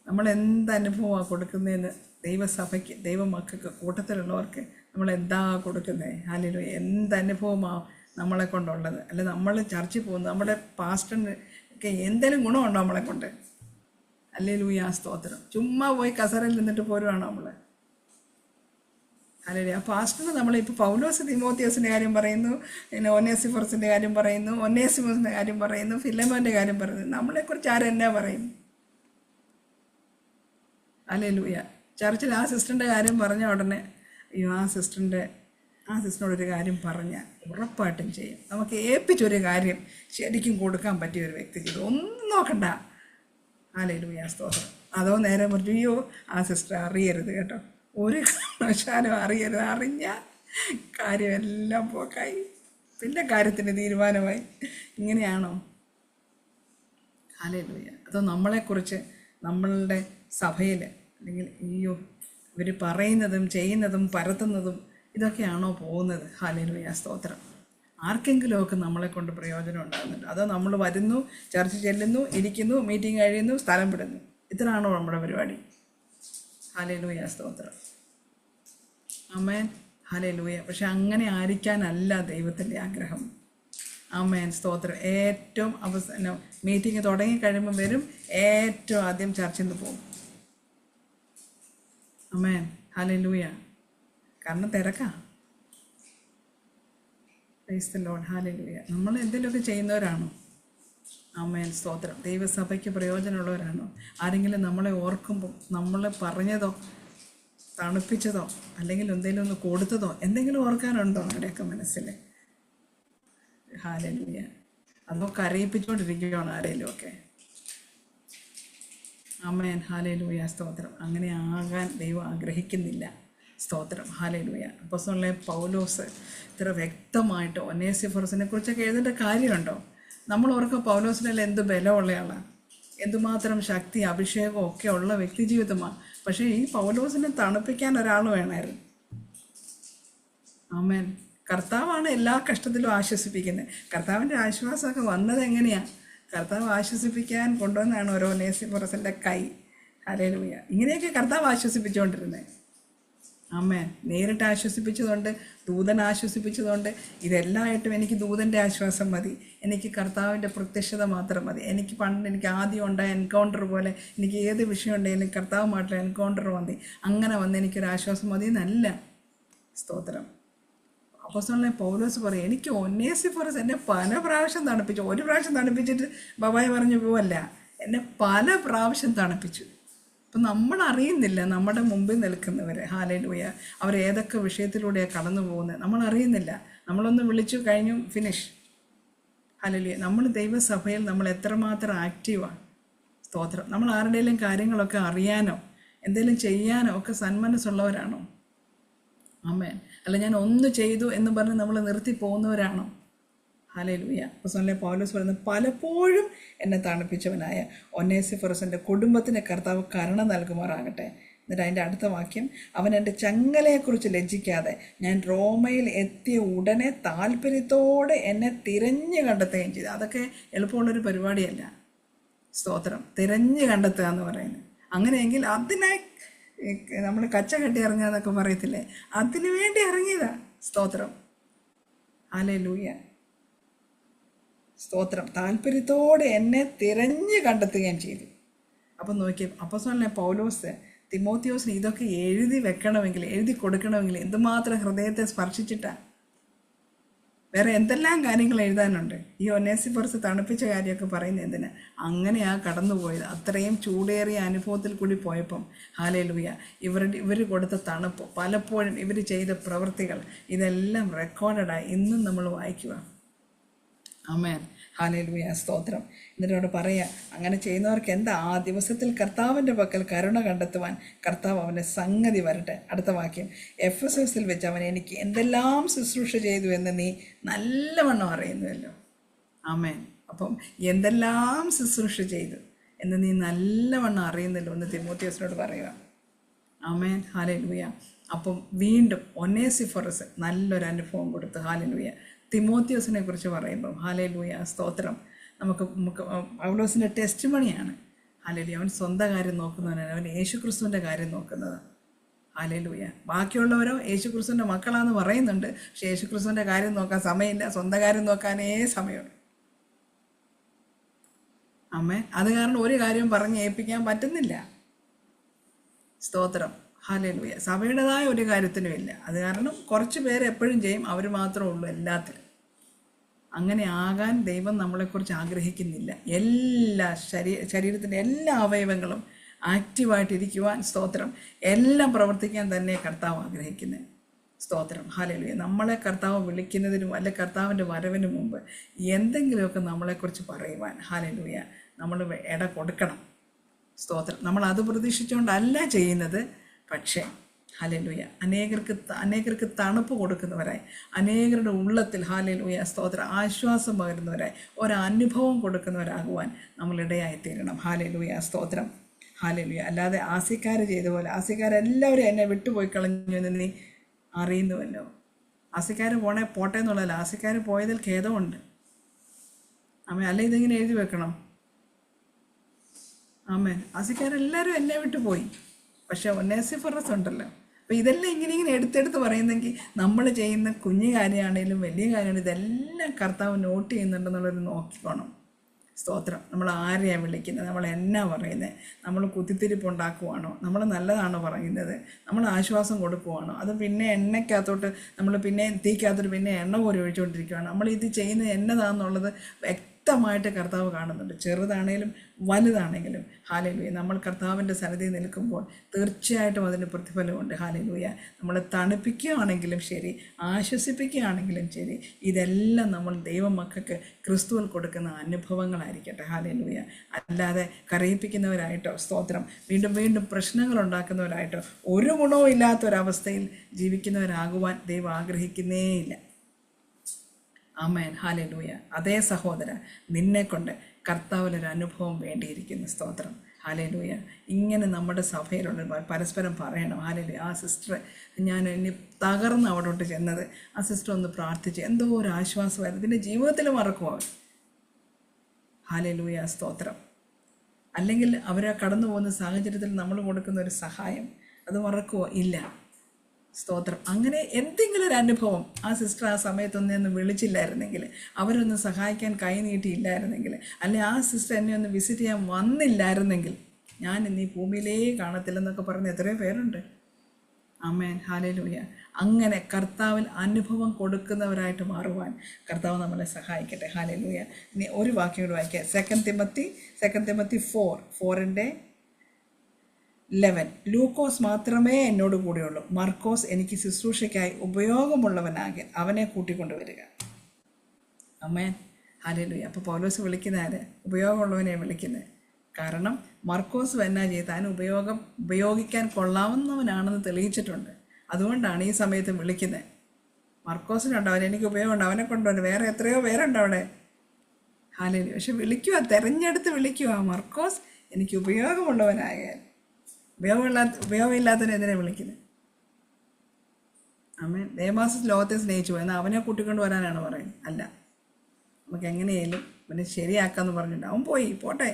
നമ്മൾ എന്ത് അനുഭവമാണ് കൊടുക്കുന്നതെന്ന് ദൈവസഭയ്ക്ക്, ദൈവമക്കൾക്ക്, കൂട്ടത്തിലുള്ളവർക്ക് നമ്മൾ എന്താ കൊടുക്കുന്നത്? ഹല്ലേലൂയ. എന്ത് അനുഭവമാണ് നമ്മളെ കൊണ്ടുള്ളത്? അല്ല, നമ്മൾ ചർച്ചിൽ പോകുന്നത് നമ്മുടെ പാസ്റ്ററിന് ഒക്കെ എന്തെങ്കിലും ഗുണമുണ്ടോ നമ്മളെ കൊണ്ട്? ഹല്ലേലൂയ, സ്തോത്രം. ചുമ്മാ പോയി കസറിൽ നിന്നിട്ട് പോരുവാണോ നമ്മൾ? ഹല്ലേലൂയ. ആ പാസ്റ്ററിന് നമ്മളിപ്പോൾ പൗലോസ് തിമോത്തിയോസിൻ്റെ കാര്യം പറയുന്നു, പിന്നെ ഒനേസിഫൊറസിൻ്റെ കാര്യം പറയുന്നു, ഒനേസിമോസിൻ്റെ കാര്യം പറയുന്നു, ഫിലമോൻ്റെ കാര്യം പറയുന്നു. നമ്മളെക്കുറിച്ച് ആരെന്നാ പറയും? ഹല്ലേലൂയ. ചർച്ചിൽ ആ സിസ്റ്ററിൻ്റെ കാര്യം പറഞ്ഞ ഉടനെ അയ്യോ ആ സിസ്റ്ററിനോടൊരു കാര്യം പറഞ്ഞാൽ ഉറപ്പായിട്ടും ചെയ്യും. നമുക്ക് ഏൽപ്പിച്ചൊരു കാര്യം ശരിക്കും കൊടുക്കാൻ പറ്റിയ ഒരു വ്യക്തി ചെയ്തു, ഒന്നും നോക്കണ്ട. ഹല്ലേലൂയ, സ്തോത്രം. അതോ നേരെ പറഞ്ഞു അയ്യോ ആ സിസ്റ്റർ അറിയരുത് കേട്ടോ, ഒരു കാരണവശാലും അറിയരുത്, അറിഞ്ഞാൽ കാര്യമെല്ലാം പോക്കായി, പിന്നെ കാര്യത്തിന് തീരുമാനമായി. ഇങ്ങനെയാണോ? ഹല്ലേലൂയ. അതോ നമ്മളെക്കുറിച്ച് നമ്മളുടെ സഭയിൽ അല്ലെങ്കിൽ അയ്യോ ഇവർ പറയുന്നതും ചെയ്യുന്നതും പരത്തുന്നതും ഇതൊക്കെയാണോ പോകുന്നത്? ഹല്ലേലൂയ, സ്തോത്രം. ആർക്കെങ്കിലുമൊക്കെ നമ്മളെ കൊണ്ട് പ്രയോജനം ഉണ്ടാകുന്നുണ്ട്? അതോ നമ്മൾ വരുന്നു, ചർച്ച ചെല്ലുന്നു, ഇരിക്കുന്നു, മീറ്റിംഗ് കഴിയുന്നു, സ്ഥലം വിടുന്നു, ഇത്രയാണോ നമ്മുടെ പരിപാടി? ഹല്ലേലൂയ, സ്തോത്രം. ആമേൻ, ഹല്ലേലൂയ. പക്ഷെ അങ്ങനെ ആയിരിക്കാനല്ല ദൈവത്തിൻ്റെ ആഗ്രഹം. ആമേൻ, സ്തോത്രം. ഏറ്റവും അവസാനം മീറ്റിംഗ് തുടങ്ങി കഴിയുമ്പോൾ വരും, ഏറ്റവും ആദ്യം ചർച്ചിൽ നിന്ന് പോകും. Amen, hallelujah. കാരണം തിരക്കാ. Praise the lord, hallelujah. നമ്മൾ എന്തെങ്കിലുമൊക്കെ ചെയ്യുന്നവരാണോ? ആമേൻ, സ്തോത്രം. ദൈവസഭയ്ക്ക് പ്രയോജനമുള്ളവരാണോ? ആരെങ്കിലും നമ്മളെ ഓർക്കുമ്പോൾ നമ്മൾ പറഞ്ഞതോ തണുപ്പിച്ചതോ അല്ലെങ്കിൽ എന്തെങ്കിലും ഒന്ന് കൊടുത്തതോ എന്തെങ്കിലും ഓർക്കാനുണ്ടോ നമ്മുടെയൊക്കെ മനസ്സിൽ? ഹല്ലേലൂയ. അതോ കരയിപ്പിച്ചുകൊണ്ടിരിക്കുകയാണ് ആരെങ്കിലും ഒക്കെ? ആമേൻ, ഹല്ലേലൂയ, സ്തോത്രം. അങ്ങനെ ആകാൻ ദൈവം ആഗ്രഹിക്കുന്നില്ല. സ്തോത്രം, ഹല്ലേലൂയ. അപ്പോസ്തലനായ പൗലോസ് ഇത്ര വ്യക്തമായിട്ട് ഒനേസിഫൊറസിനെ കുറിച്ചൊക്കെ എഴുതേണ്ട കാര്യമുണ്ടോ? നമ്മൾ ഓർക്കുക പൗലോസിനെല്ലാം എന്ത് ബലമുള്ളയാളാണ്, എന്തുമാത്രം ശക്തി അഭിഷേകം ഒക്കെ ഉള്ള വ്യക്തി ജീവിതമാണ്. പക്ഷേ ഈ പൗലോസിനെ തണുപ്പിക്കാൻ ഒരാൾ വേണമായിരുന്നു. ആമേൻ. കർത്താവാണ് എല്ലാ കഷ്ടത്തിലും ആശ്വസിപ്പിക്കുന്നത്. കർത്താവിൻ്റെ ആശ്വാസമൊക്കെ വന്നത് എങ്ങനെയാണ്? കർത്താവ് ആശ്വസിപ്പിക്കാൻ കൊണ്ടുവന്നാണ് ഓരോ ഒനേസിഫൊറസിൻ്റെ കൈ. ഹല്ലേലൂയ. ഇങ്ങനെയൊക്കെ കർത്താവ് ആശ്വസിപ്പിച്ചുകൊണ്ടിരുന്നത്. ആമേൻ. നേരിട്ട് ആശ്വസിപ്പിച്ചതുകൊണ്ട്, ദൂതൻ ആശ്വസിപ്പിച്ചതുകൊണ്ട്, ഇതെല്ലാമായിട്ടും എനിക്ക് ദൂതൻ്റെ ആശ്വാസം മതി, എനിക്ക് കർത്താവിൻ്റെ പ്രത്യക്ഷത മാത്രം മതി, എനിക്ക് ആദ്യം ഉണ്ടായ എൻകൗണ്ടർ പോലെ എനിക്ക് ഏത് വിഷയം ഉണ്ടെങ്കിലും കർത്താവുമായിട്ടുള്ള എൻകൗണ്ടർ മതി, അങ്ങനെ വന്ന് എനിക്കൊരു ആശ്വാസം മതി എന്നല്ല. സ്തോത്രം. അപ്പോസ്തലനായ പൗലോസ് പറയും എനിക്ക് ഒനേസിഫൊറസ് എന്നെ പല പ്രാവശ്യം തണുപ്പിച്ചു. ഒരു പ്രാവശ്യം തണുപ്പിച്ചിട്ട് ബബായ് പറഞ്ഞു പോവല്ല, എന്നെ പല പ്രാവശ്യം തണുപ്പിച്ചു. അപ്പം നമ്മൾ അറിയുന്നില്ല നമ്മുടെ മുമ്പിൽ നിൽക്കുന്നവർ. ഹല്ലേലൂയ. അവരേതൊക്കെ വിഷയത്തിലൂടെയാണ് കടന്നു പോകുന്നത് നമ്മൾ അറിയുന്നില്ല. നമ്മളൊന്ന് വിളിച്ചു കഴിഞ്ഞു, ഫിനിഷ്. ഹല്ലേലൂയ. നമ്മൾ ദൈവസഭയിൽ നമ്മൾ എത്രമാത്രം ആക്റ്റീവാണ്. സ്തോത്രം. നമ്മൾ ആരുടെയെങ്കിലും കാര്യങ്ങളൊക്കെ അറിയാനോ എന്തെങ്കിലും ചെയ്യാനോ ഒക്കെ സന്മനസ്സുള്ളവരാണോ? ആമേൻ. അല്ല ഞാൻ ഒന്ന് ചെയ്തു എന്ന് പറഞ്ഞ് നമ്മൾ നിർത്തി പോകുന്നവരാണോ? ഹല്ലേലൂയ. അപ്പോസ്തലനായ പൗലോസ് പറയുന്നത് പലപ്പോഴും എന്നെ തണുപ്പിച്ചവനായ ഒനേസിഫൊറസിൻ്റെ കുടുംബത്തിന് കർത്താവ് കരുണ നൽകുമാറാകട്ടെ. എന്നിട്ട് അതിൻ്റെ അടുത്ത വാക്യം, അവൻ എൻ്റെ ചങ്ങലയെക്കുറിച്ച് ലജ്ജിക്കാതെ ഞാൻ റോമയിൽ എത്തിയ ഉടനെ താല്പര്യത്തോടെ എന്നെ തിരഞ്ഞു കണ്ടെത്തുകയും ചെയ്തു. അതൊക്കെ എളുപ്പമുള്ളൊരു പരിപാടിയല്ല. സ്തോത്രം. തിരഞ്ഞു കണ്ടെത്തുക എന്ന് പറയുന്നത്. അങ്ങനെയെങ്കിൽ അതിനായി നമ്മൾ കച്ച കെട്ടി ഇറങ്ങുക എന്നൊക്കെ പറയത്തില്ലേ, അതിനു വേണ്ടി ഇറങ്ങിയതാ. സ്തോത്രം. ഹല്ലേലൂയ. സ്തോത്രം. താല്പര്യത്തോടെ എന്നെ തിരഞ്ഞു കണ്ടെത്തുകയും ചെയ്തു. അപ്പം നോക്കി അപ്പോസ്തലനായ പൗലോസ് തിമോത്തിയോസിന് ഇതൊക്കെ എഴുതി വെക്കണമെങ്കിൽ, എഴുതി കൊടുക്കണമെങ്കിൽ എന്തുമാത്രം ഹൃദയത്തെ സ്പർശിച്ചിട്ടാണ്. വേറെ എന്തെല്ലാം കാര്യങ്ങൾ എഴുതാനുണ്ട്. ഈ ഒനേസിഫോറസ് തണുപ്പിച്ച കാര്യമൊക്കെ പറയുന്നത് എന്തിനാ? അങ്ങനെയാ കടന്നുപോയത്. അത്രയും ചൂടേറിയ അനുഭവത്തിൽ കൂടി പോയപ്പം ഹല്ലേലൂയ ഇവർ കൊടുത്ത തണുപ്പ്, പലപ്പോഴും ഇവർ ചെയ്ത പ്രവൃത്തികൾ ഇതെല്ലാം റെക്കോർഡഡായി ഇന്നും നമ്മൾ വായിക്കുക. ആമേൻ. ഹല്ലേലൂയ. സ്തോത്രം. എന്നിട്ട് അവിടെ പറയാം, അങ്ങനെ ചെയ്യുന്നവർക്ക് എന്താ? ആ ദിവസത്തിൽ കർത്താവിൻ്റെ പക്കൽ കരുണ കണ്ടെത്തുവാൻ കർത്താവ് അവൻ്റെ സംഗതി വരട്ടെ. അടുത്ത വാക്യം, എഫെസോസിൽ വെച്ച് അവൻ എനിക്ക് എന്തെല്ലാം ശുശ്രൂഷ ചെയ്തു എന്ന് നീ നല്ലവണ്ണം അറിയുന്നുവല്ലോ. ആമേൻ. അപ്പം എന്തെല്ലാം ശുശ്രൂഷ ചെയ്തു എന്ന് നീ നല്ലവണ്ണം അറിയുന്നല്ലോ എന്ന് തിമോത്തിയോസിനോട് പറയുക. ആമേൻ. ഹല്ലേലൂയ. അപ്പം വീണ്ടും ഒനേസിഫോറസ് നല്ലൊരു അനുഭവം കൊടുത്തു. ഹല്ലേലൂയ. തിമോത്തിയോസിനെ കുറിച്ച് പറയുമ്പം ഹല്ലേലൂയ. സ്തോത്രം. നമുക്ക് പൗലോസിൻ്റെ ടെസ്റ്റ് മണിയാണ്. ഹല്ലേലൂയ. അവൻ സ്വന്തം കാര്യം നോക്കുന്നവനാണ്, അവൻ യേശുക്രിസ്തുവിൻ്റെ കാര്യം നോക്കുന്നത്. ഹല്ലേലൂയ. ബാക്കിയുള്ളവരോ യേശുക്രിസ്തുവിൻ്റെ മക്കളാന്ന് പറയുന്നുണ്ട്, പക്ഷേ യേശുക്രിസ്തുവിൻ്റെ കാര്യം നോക്കാൻ സമയമില്ല, സ്വന്തം കാര്യം നോക്കാനേ സമയമുള്ളൂ. അമ്മേ, അത് കാരണം ഒരു കാര്യം പറഞ്ഞ് ഏൽപ്പിക്കാൻ പറ്റുന്നില്ല. സ്തോത്രം. ഹല്ലേലൂയ. സഭയുടേതായ ഒരു കാര്യത്തിനുമില്ല. അത് കാരണം കുറച്ച് പേര് എപ്പോഴും ചെയ്യും, അവർ മാത്രമേ ഉള്ളൂ എല്ലാത്തിലും. അങ്ങനെ ആകാൻ ദൈവം നമ്മളെക്കുറിച്ച് ആഗ്രഹിക്കുന്നില്ല. എല്ലാ ശരീരത്തിൻ്റെ എല്ലാ അവയവങ്ങളും ആക്റ്റീവായിട്ടിരിക്കുവാൻ, സ്തോത്രം, എല്ലാം പ്രവർത്തിക്കാൻ തന്നെ കർത്താവ് ആഗ്രഹിക്കുന്നത്. സ്തോത്രം. ഹല്ലേലൂയ. നമ്മളെ കർത്താവ് വിളിക്കുന്നതിനും അല്ലെ കർത്താവിൻ്റെ വരവിന് മുമ്പ് എന്തെങ്കിലുമൊക്കെ നമ്മളെക്കുറിച്ച് പറയുവാൻ ഹല്ലേലൂയ നമ്മൾ ഇട കൊടുക്കണം. സ്തോത്രം. നമ്മൾ അത് പ്രതീക്ഷിച്ചുകൊണ്ടല്ല ചെയ്യുന്നത്. പക്ഷേ ഹല്ലേലൂയ അനേകർക്ക് തണുപ്പ് കൊടുക്കുന്നവരായി, അനേകരുടെ ഉള്ളത്തിൽ ഹല്ലേലൂയ സ്തോത്രം ആശ്വാസം പകരുന്നവരായി, ഒരനുഭവം കൊടുക്കുന്നവരാകുവാൻ നമ്മളിടയായിത്തീരണം. ഹല്ലേലൂയ. സ്തോത്രം. ഹല്ലേലൂയ. അല്ലാതെ ആസിക്കാർ ചെയ്ത പോലെ ആസിക്കാരെല്ലാവരും എന്നെ വിട്ടുപോയി കളഞ്ഞു എന്ന് നീ അറിയുന്നുവല്ലോ. ആസിക്കാർ പോട്ടെ എന്നുള്ളതല്ല, ആസിക്കാർ പോയതിൽ ഖേദമുണ്ട്. ആമേൻ. അല്ല ഇതിങ്ങനെ എഴുതി വെക്കണം. ആമേൻ. ആസിക്കാരെല്ലാവരും എന്നെ വിട്ടു പോയി, പക്ഷെ ഒനേസിഫോറസ് ഉണ്ടല്ലോ. അപ്പോൾ ഇതെല്ലാം ഇങ്ങനെ എടുത്തെടുത്ത് പറയുന്നെങ്കിൽ നമ്മൾ ചെയ്യുന്ന കുഞ്ഞു കാര്യമാണെങ്കിലും വലിയ കാര്യമാണ്, ഇതെല്ലാം കർത്താവ് നോട്ട് ചെയ്യുന്നുണ്ടെന്നുള്ളൊരു നോക്കിക്കോണം. സ്തോത്രം. നമ്മൾ ആരെയാണ് വിളിക്കുന്നത്, നമ്മൾ എന്നാ പറയുന്നത്, നമ്മൾ കുത്തിത്തിരിപ്പുണ്ടാക്കുവാണോ, നമ്മൾ നല്ലതാണോ പറയുന്നത്, നമ്മൾ ആശ്വാസം കൊടുക്കുവാണോ, അത് പിന്നെ എണ്ണയ്ക്കകത്തോട്ട് നമ്മൾ പിന്നെ തീക്കകത്തോട്ട് പിന്നെ എണ്ണ പോലെ ഒഴിച്ചുകൊണ്ടിരിക്കുകയാണ്. നമ്മളിത് ചെയ്യുന്നത് എന്നതാണെന്നുള്ളത് വ്യക്തമായിട്ട് കർത്താവ് കാണുന്നുണ്ട്. ചെറുതാണേലും വലുതാണെങ്കിലും ഹല്ലേലൂയ നമ്മൾ കർത്താവിൻ്റെ സന്നിധിയിൽ നിൽക്കുമ്പോൾ തീർച്ചയായിട്ടും അതിന് പ്രതിഫലമുണ്ട്. ഹല്ലേലൂയ. നമ്മളെ തണുപ്പിക്കുകയാണെങ്കിലും ശരി, ആശ്വസിപ്പിക്കുകയാണെങ്കിലും ശരി, ഇതെല്ലാം നമ്മൾ ദൈവമക്കൾക്ക് ക്രിസ്തുവിൽ കൊടുക്കുന്ന അനുഭവങ്ങളായിരിക്കട്ടെ. ഹല്ലേലൂയ. അല്ലാതെ കരയിപ്പിക്കുന്നവരായിട്ടോ, സ്തോത്രം, വീണ്ടും വീണ്ടും പ്രശ്നങ്ങൾ ഉണ്ടാക്കുന്നവരായിട്ടോ, ഒരു ഗുണവും ഇല്ലാത്തൊരവസ്ഥയിൽ ജീവിക്കുന്നവരാകുവാൻ ദൈവം ആഗ്രഹിക്കുന്നേയില്ല. ആമേൻ. ഹല്ലേലൂയ. അതേ സഹോദര, നിന്നെക്കൊണ്ട് കർത്താവിലൊരു അനുഭവം വേണ്ടിയിരിക്കുന്നു. സ്തോത്രം. ഹല്ലേലൂയ. ഇങ്ങനെ നമ്മുടെ സഭയിലുള്ള പരസ്പരം പറയണം. ഹല്ലേലൂയ. ആ സിസ്റ്റർ, ഞാൻ ഇനി തകർന്ന് അവിടോട്ട് ചെന്നത്, ആ സിസ്റ്റർ ഒന്ന് പ്രാർത്ഥിച്ച് എന്തോ ഒരു ആശ്വാസമായിരുന്നു, ഇതിൻ്റെ ജീവിതത്തിൽ മറക്കുമോ അവർ. ഹല്ലേലൂയ. സ്തോത്രം. അല്ലെങ്കിൽ അവരെ കടന്നു പോകുന്ന സാഹചര്യത്തിൽ നമ്മൾ കൊടുക്കുന്ന ഒരു സഹായം അത് മറക്കുമോ? ഇല്ല. സ്തോത്രം. അങ്ങനെ എന്തെങ്കിലും ഒരു അനുഭവം ആ സിസ്റ്റർ ആ സമയത്തൊന്നും വിളിച്ചില്ലായിരുന്നെങ്കിൽ, അവരൊന്ന് സഹായിക്കാൻ കൈ നീട്ടിയില്ലായിരുന്നെങ്കിൽ, അല്ലെ ആ സിസ്റ്റർ എന്നെ ഒന്ന് വിസിറ്റ് ചെയ്യാൻ വന്നില്ലായിരുന്നെങ്കിൽ ഞാൻ ഇന്ന് ഈ ഭൂമിയിലേ കാണത്തില്ലെന്നൊക്കെ പറഞ്ഞ് എത്രയോ പേരുണ്ട്. ആമേൻ. ഹല്ലേലൂയ. അങ്ങനെ കർത്താവിൽ അനുഭവം കൊടുക്കുന്നവരായിട്ട് മാറുവാൻ കർത്താവ് നമ്മളെ സഹായിക്കട്ടെ. ഹല്ലേലൂയ. ഇനി ഒരു വാക്യം കൂടി വായിക്കാം. Second Timothy 4:11. ലൂക്കോസ് മാത്രമേ എന്നോട് കൂടെയുള്ളൂ, മർക്കോസ് എനിക്ക് ശുശ്രൂഷയ്ക്കായി ഉപയോഗമുള്ളവനാകെ അവനെ കൂട്ടിക്കൊണ്ടുവരിക. ആമേൻ. ഹല്ലേലൂയ. അപ്പോൾ പൗലോസ് വിളിക്കുന്ന ഉപയോഗമുള്ളവനെ വിളിക്കുന്നത്. കാരണം മർക്കോസ് എന്നാ ചെയ്ത് താൻ ഉപയോഗിക്കാൻ കൊള്ളാവുന്നവനാണെന്ന് തെളിയിച്ചിട്ടുണ്ട്. അതുകൊണ്ടാണ് ഈ സമയത്ത് വിളിക്കുന്നത്. മർക്കോസിനുണ്ട്, അവൻ എനിക്ക് ഉപയോഗമുണ്ട്, അവനെ കൊണ്ടുവരും. വേറെ എത്രയോ പേരുണ്ട് അവിടെ. ഹല്ലേലൂയ. പക്ഷെ വിളിക്കുക, തിരഞ്ഞെടുത്ത് വിളിക്കുക, മർക്കോസ് എനിക്ക് ഉപയോഗമുള്ളവനായാൽ. ഉപയോഗമില്ലാത്തതിനെതിരെ വിളിക്കുന്നത്. ആമേൻ. ദേമാസ് ലോകത്തെ സ്നേഹിച്ചു പോയി, എന്നാൽ അവനെ കൂട്ടിക്കൊണ്ട് വരാനാണ് പറയുന്നത്. അല്ല, നമുക്ക് എങ്ങനെയായാലും അവനെ ശരിയാക്കാമെന്ന് പറഞ്ഞിട്ട് അവൻ പോട്ടെ.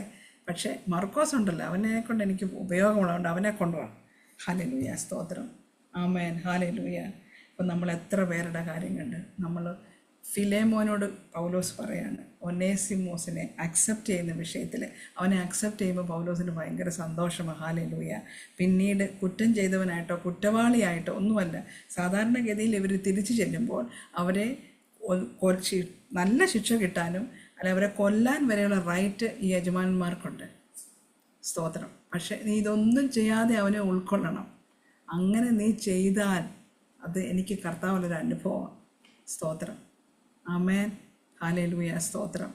പക്ഷേ മർക്കോസ് ഉണ്ടല്ലോ, അവനെ കൊണ്ട് എനിക്ക് ഉപയോഗമുള്ളതുകൊണ്ട് അവനെ കൊണ്ടുപോകാം. ഹല്ലേലൂയ. സ്തോത്രം. ആമേൻ. ഹല്ലേലൂയ. ഇപ്പം നമ്മൾ എത്ര പേരുടെ കാര്യം കണ്ട്. നമ്മൾ ഫിലേമോനോട് പൗലോസ് പറയാണ് ഒനേസിമോസിനെ അക്സെപ്റ്റ് ചെയ്യുന്ന വിഷയത്തിൽ. അവനെ അക്സെപ്റ്റ് ചെയ്യുമ്പോൾ പൗലോസിന് ഭയങ്കര സന്തോഷമാണ്. ഹല്ലേലൂയ. പിന്നീട് കുറ്റം ചെയ്തവനായിട്ടോ കുറ്റവാളിയായിട്ടോ ഒന്നുമല്ല. സാധാരണഗതിയിൽ ഇവർ തിരിച്ചു ചെല്ലുമ്പോൾ അവരെ നല്ല ശിക്ഷ കിട്ടാനും അല്ല അവരെ കൊല്ലാൻ വരെയുള്ള റൈറ്റ് ഈ യജമാനന്മാർക്കുണ്ട്. സ്തോത്രം. പക്ഷെ നീ ഇതൊന്നും ചെയ്യാതെ അവനെ ഉൾക്കൊള്ളണം. അങ്ങനെ നീ ചെയ്താൽ അത് എനിക്ക് കർത്താവുള്ളൊരു അനുഭവമാണ്. സ്തോത്രം. ആമേൻ. ഹല്ലേലൂയ. സ്തോത്രം.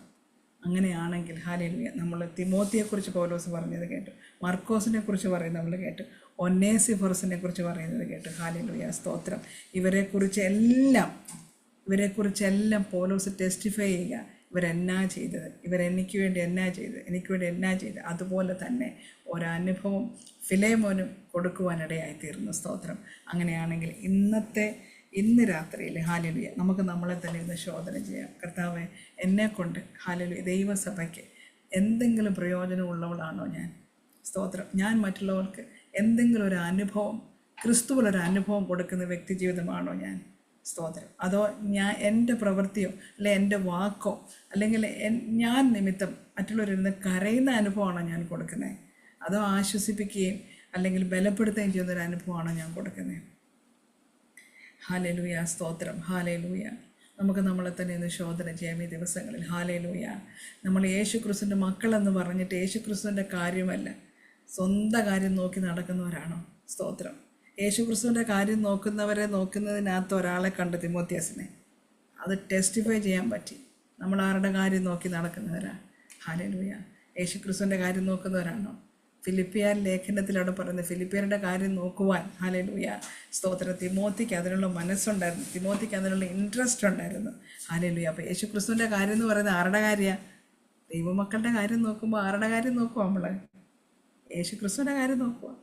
അങ്ങനെയാണെങ്കിൽ ഹല്ലേലൂയ. നമ്മൾ തിമോത്തിയെക്കുറിച്ച് പൗലോസ് പറഞ്ഞത് കേട്ടു, മർക്കോസിനെ കുറിച്ച് പറയുന്നത് നമ്മൾ കേട്ടു, ഒന്നേസിഫോറസിനെ കുറിച്ച് പറയുന്നത് കേട്ടു. ഹല്ലേലൂയ. സ്തോത്രം. ഇവരെക്കുറിച്ചെല്ലാം പൗലോസ് ടെസ്റ്റിഫൈ ചെയ്യുക. ഇവരെന്നാ ചെയ്തത്, ഇവരെനിക്ക് വേണ്ടി എന്നാ ചെയ്തത്, എനിക്ക് വേണ്ടി എന്നാ ചെയ്തത്. അതുപോലെ തന്നെ ഒരനുഭവം ഫിലേമോനും കൊടുക്കുവാനിടയായിത്തീർന്നു. സ്തോത്രം. അങ്ങനെയാണെങ്കിൽ ഇന്ന് രാത്രിയിൽ ഹല്ലേലൂയ നമുക്ക് നമ്മളെ തന്നെ ഇന്ന് ശോധന ചെയ്യാം. കർത്താവേ, എന്നെക്കൊണ്ട് ഹല്ലേലൂയ ദൈവസഭയ്ക്ക് എന്തെങ്കിലും പ്രയോജനമുള്ളവളാണോ ഞാൻ? സ്തോത്രം. ഞാൻ മറ്റുള്ളവർക്ക് എന്തെങ്കിലും ഒരു അനുഭവം, ക്രിസ്തുവിലൊരു അനുഭവം കൊടുക്കുന്ന വ്യക്തി ജീവിതമാണോ ഞാൻ? സ്തോത്രം. അതോ എൻ്റെ പ്രവൃത്തിയോ അല്ലെ എൻ്റെ വാക്കോ അല്ലെങ്കിൽ ഞാൻ നിമിത്തം മറ്റുള്ളവരിൽ കരയുന്ന അനുഭവമാണോ ഞാൻ കൊടുക്കുന്നത്? അതോ ആശ്വസിപ്പിക്കുകയും അല്ലെങ്കിൽ ബലപ്പെടുത്തുകയും ചെയ്യുന്നൊരു അനുഭവമാണോ ഞാൻ കൊടുക്കുന്നത്? ഹല്ലേലൂയ. സ്തോത്രം. ഹല്ലേലൂയ. നമുക്ക് നമ്മളെ തന്നെ ഇന്ന് ശോധന ചെയ്യാം ഈ ദിവസങ്ങളിൽ. ഹല്ലേലൂയ. നമ്മൾ യേശുക്രിസ്തുവിൻ്റെ മക്കളെന്ന് പറഞ്ഞിട്ട് യേശുക്രിസ്തുവിൻ്റെ കാര്യമല്ല സ്വന്തം കാര്യം നോക്കി നടക്കുന്നവരാണോ? സ്തോത്രം. യേശുക്രിസ്തുവിൻ്റെ കാര്യം നോക്കുന്നതിനകത്ത് ഒരാളെ കണ്ട്, തിമോത്തിയോസിനെ. അത് ടെസ്റ്റിഫൈ ചെയ്യാൻ പറ്റി. നമ്മൾ ആരുടെ കാര്യം നോക്കി നടക്കുന്നവരാ? ഹല്ലേലൂയ. യേശുക്രിസ്തുവിൻ്റെ കാര്യം നോക്കുന്നവരാണോ? ഫിലിപ്പിയർ ലേഖനത്തിൽ അവിടെ പറയുന്നത് ഫിലിപ്പിയരുടെ കാര്യം നോക്കുവാൻ. ഹല്ലേലൂയ. സ്തോത്രം. തിമോത്തിക്ക് അതിനുള്ള മനസ്സുണ്ടായിരുന്നു, തിമോത്തിക്ക് അതിനുള്ള ഇൻട്രസ്റ്റ് ഉണ്ടായിരുന്നു. ഹല്ലേലൂയ. അപ്പോൾ യേശുക്രിസ്തുവിൻ്റെ കാര്യം എന്ന് പറയുന്നത് ആരുടെ കാര്യമാണ്? ദൈവമക്കളുടെ കാര്യം നോക്കുമ്പോൾ ആരുടെ കാര്യം നോക്കുക? നമ്മൾ യേശുക്രിസ്തുവിൻ്റെ കാര്യം നോക്കുക.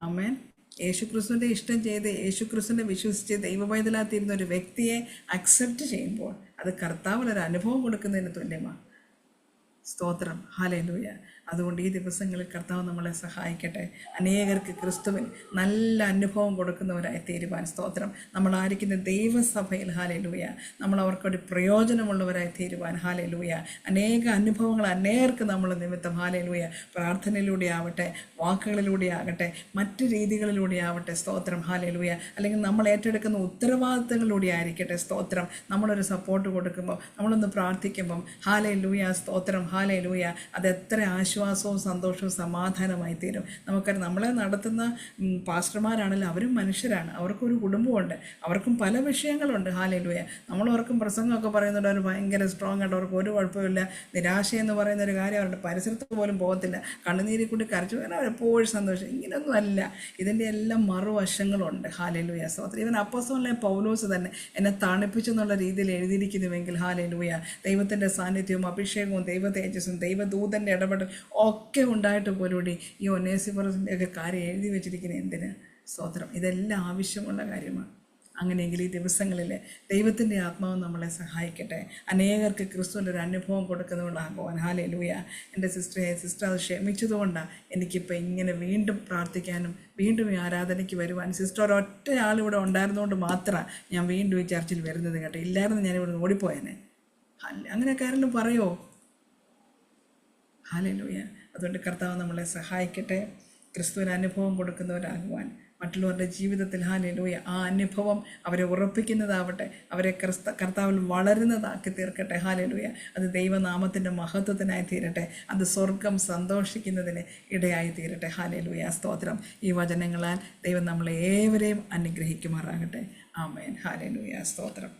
ആമേൻ. യേശുക്രിസ്തുവിൻ്റെ ഇഷ്ടം ചെയ്ത് യേശുക്രിസ്തുവിനെ വിശ്വസിച്ച് ദൈവപൈതലായിത്തീരുന്ന ഒരു വ്യക്തിയെ അക്സെപ്റ്റ് ചെയ്യുമ്പോൾ അത് കർത്താവിനൊരു അനുഭവം കൊടുക്കുന്നതിന് തുല്യമാണ്. സ്തോത്രം. ഹല്ലേലൂയ. അതുകൊണ്ട് ഈ ദിവസങ്ങളിൽ കർത്താവ് നമ്മളെ സഹായിക്കട്ടെ. അനേകർക്ക് ക്രിസ്തുവിൽ നല്ല അനുഭവം കൊടുക്കുന്നവരായി തീരുവാൻ. സ്തോത്രം. നമ്മളായിരിക്കുന്ന ദൈവസഭയിൽ ഹല്ലേലൂയ നമ്മൾ അവർക്കൊരു പ്രയോജനമുള്ളവരായി തീരുവാൻ. ഹല്ലേലൂയ. അനേക അനുഭവങ്ങൾ അനേകർക്ക് നമ്മൾ നിമിത്തം ഹല്ലേലൂയ പ്രാർത്ഥനയിലൂടെ ആവട്ടെ, വാക്കുകളിലൂടെ ആകട്ടെ, മറ്റു രീതികളിലൂടെ ആവട്ടെ. സ്തോത്രം. ഹല്ലേലൂയ. അല്ലെങ്കിൽ നമ്മൾ ഏറ്റെടുക്കുന്ന ഉത്തരവാദിത്തങ്ങളിലൂടെ ആയിരിക്കട്ടെ. സ്തോത്രം. നമ്മളൊരു സപ്പോർട്ട് കൊടുക്കുമ്പോൾ, നമ്മളൊന്ന് പ്രാർത്ഥിക്കുമ്പം ഹല്ലേലൂയ. സ്തോത്രം. ഹല്ലേലൂയ. അതെത്ര ആശ്വാസവും സന്തോഷവും സമാധാനമായി തീരും. നമുക്കറിയാം, നമ്മളെ നടത്തുന്ന പാസ്റ്റർമാരാണെങ്കിലും അവരും മനുഷ്യരാണ്, അവർക്കൊരു കുടുംബമുണ്ട്, അവർക്കും പല വിഷയങ്ങളുണ്ട്. ഹല്ലേലൂയ. നമ്മളവർക്കും പ്രസംഗമൊക്കെ പറയുന്നുണ്ട്, അവർ ഭയങ്കര സ്ട്രോങ് ആയിട്ട്, അവർക്ക് ഒരു കുഴപ്പമില്ല. നിരാശയെന്ന് പറയുന്ന ഒരു കാര്യം അവരുടെ പരിസരത്ത് പോലും പോകത്തില്ല. കണ്ണുനീരിൽ കൂടി കരച്ചു പോകാൻ അവരെപ്പോഴും സന്തോഷം. ഇങ്ങനെയൊന്നും അല്ല, ഇതിൻ്റെ എല്ലാം മറുവശങ്ങളുണ്ട്. ഹല്ലേലൂയ. സ്തോത്രം. ഇവൻ അപ്പോസ്തലനായ പൗലോസ് തന്നെ എന്നെ തണുപ്പിച്ചെന്നുള്ള രീതിയിൽ എഴുതിയിരിക്കുന്നുവെങ്കിൽ ഹല്ലേലൂയ ദൈവത്തിൻ്റെ സാന്നിധ്യവും അഭിഷേകവും ദൈവ തേജസ്സും ദൈവദൂതൻ്റെ ഇടപെടൽ ഒക്കെ ഉണ്ടായിട്ട് പോലൂടി ഈ ഒനേസിഫോറസിൻ്റെ ഒക്കെ കാര്യം എഴുതി വെച്ചിരിക്കുന്നത് എന്തിന്? സ്തോത്രം. ഇതെല്ലാം ആവശ്യമുള്ള കാര്യമാണ്. അങ്ങനെയെങ്കിൽ ഈ ദിവസങ്ങളിൽ ദൈവത്തിൻ്റെ ആത്മാവ് നമ്മളെ സഹായിക്കട്ടെ. അനേകർക്ക് ക്രിസ്തുവിൻ്റെ ഒരു അനുഭവം കൊടുക്കുന്നതുകൊണ്ടാകുവാൻ. ഹല്ലേലൂയ. എൻ്റെ സിസ്റ്റർ അത് ക്ഷമിച്ചതുകൊണ്ടാണ് എനിക്കിപ്പോൾ ഇങ്ങനെ വീണ്ടും പ്രാർത്ഥിക്കാനും വീണ്ടും ഈ ആരാധനയ്ക്ക് വരുവാൻ. സിസ്റ്റർ ഒറ്റ ആളിവിടെ ഉണ്ടായിരുന്നുകൊണ്ട് മാത്രമാണ് ഞാൻ വീണ്ടും ഈ ചർച്ചിൽ വരുന്നത് കേട്ടോ. ഇല്ലായിരുന്നു ഞാനിവിടെ ഓടിപ്പോയേനെ. അങ്ങനെയൊക്കെ ആരെങ്കിലും പറയുമോ? ഹല്ലേലൂയ. അതുകൊണ്ട് കർത്താവ് നമ്മളെ സഹായിക്കട്ടെ, ക്രിസ്തുവിന് അനുഭവം കൊടുക്കുന്നവരാകുവാൻ, മറ്റുള്ളവരുടെ ജീവിതത്തിൽ ഹല്ലേലൂയ ആ അനുഭവം അവരെ ഉറപ്പിക്കുന്നതാവട്ടെ, അവരെ കർത്താവിൽ വളരുന്നതാക്കി തീർക്കട്ടെ. ഹല്ലേലൂയ. അത് ദൈവനാമത്തിൻ്റെ മഹത്വത്തിനായി തീരട്ടെ, അത് സ്വർഗം സന്തോഷിക്കുന്നതിന് ഇടയായി തീരട്ടെ. ഹല്ലേലൂയ. സ്തോത്രം. ഈ വചനങ്ങളാൽ ദൈവം നമ്മളെ ഏവരെയും അനുഗ്രഹിക്കുമാറാകട്ടെ. ആമേൻ. ഹല്ലേലൂയ. സ്തോത്രം.